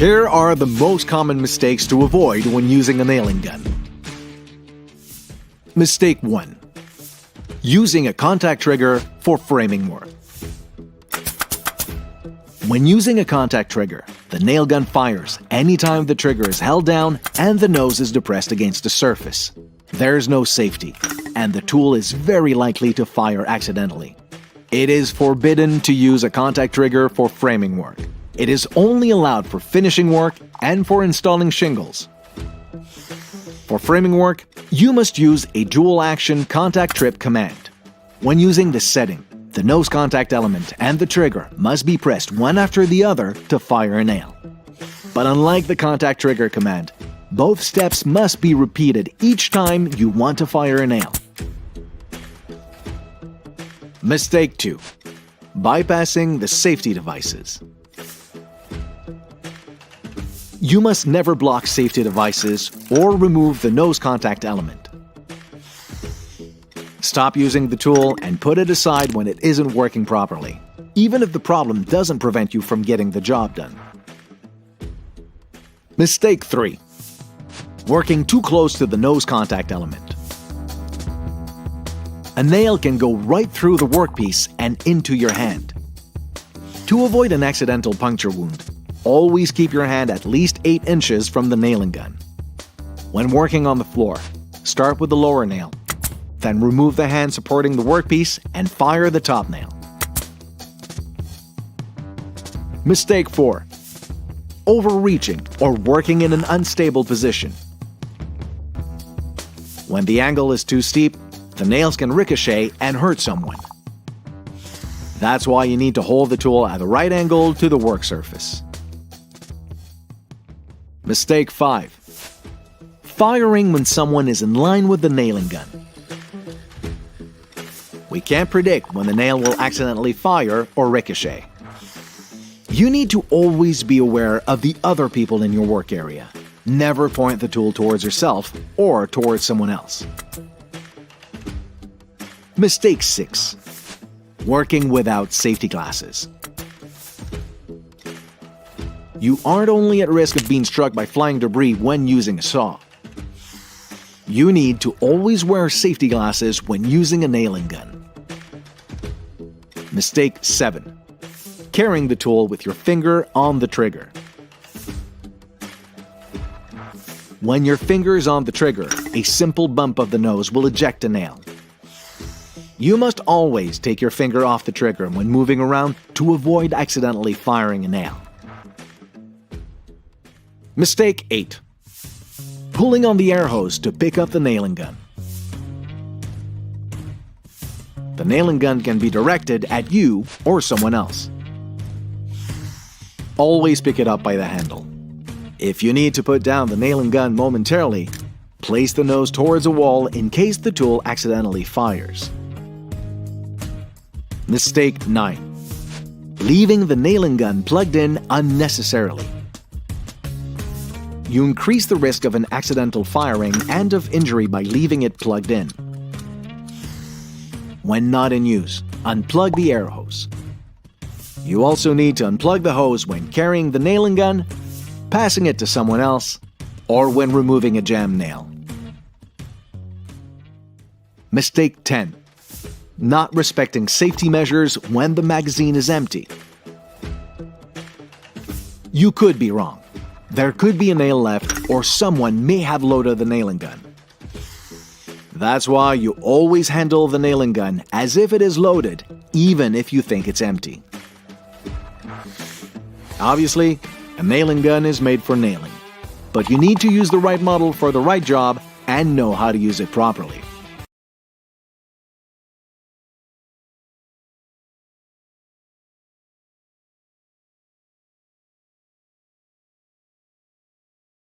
Here are the most common mistakes to avoid when using a nailing gun. Mistake 1. Using a contact trigger for framing work. When using a contact trigger, the nail gun fires anytime the trigger is held down and the nose is depressed against the surface. There's no safety, and the tool is very likely to fire accidentally. It is forbidden to use a contact trigger for framing work. It is only allowed for finishing work and for installing shingles. For framing work, you must use a dual-action contact trip command. When using this setting, the nose contact element and the trigger must be pressed one after the other to fire a nail. But unlike the contact trigger command, both steps must be repeated each time you want to fire a nail. Mistake 2. Bypassing the safety devices. You must never block safety devices or remove the nose contact element. Stop using the tool and put it aside when it isn't working properly, even if the problem doesn't prevent you from getting the job done. Mistake 3. Working too close to the nose contact element. A nail can go right through the workpiece and into your hand. To avoid an accidental puncture wound, always keep your hand at least 8 inches from the nailing gun. When working on the floor, start with the lower nail. Then remove the hand supporting the workpiece and fire the top nail. Mistake 4. Overreaching or working in an unstable position. When the angle is too steep, the nails can ricochet and hurt someone. That's why you need to hold the tool at the right angle to the work surface. Mistake 5. Firing when someone is in line with the nailing gun. We can't predict when the nail will accidentally fire or ricochet. You need to always be aware of the other people in your work area. Never point the tool towards yourself or towards someone else. Mistake 6. Working without safety glasses. You aren't only at risk of being struck by flying debris when using a saw. You need to always wear safety glasses when using a nailing gun. Mistake 7. Carrying the tool with your finger on the trigger. When your finger is on the trigger, a simple bump of the nose will eject a nail. You must always take your finger off the trigger when moving around to avoid accidentally firing a nail. Mistake 8. Pulling on the air hose to pick up the nailing gun. The nailing gun can be directed at you or someone else. Always pick it up by the handle. If you need to put down the nailing gun momentarily, place the nose towards a wall in case the tool accidentally fires. Mistake 9. Leaving the nailing gun plugged in unnecessarily. You increase the risk of an accidental firing and of injury by leaving it plugged in. When not in use, unplug the air hose. You also need to unplug the hose when carrying the nailing gun, passing it to someone else, or when removing a jammed nail. Mistake 10. Not respecting safety measures when the magazine is empty. You could be wrong. There could be a nail left, or someone may have loaded the nailing gun. That's why you always handle the nailing gun as if it is loaded, even if you think it's empty. Obviously, a nailing gun is made for nailing, but you need to use the right model for the right job and know how to use it properly.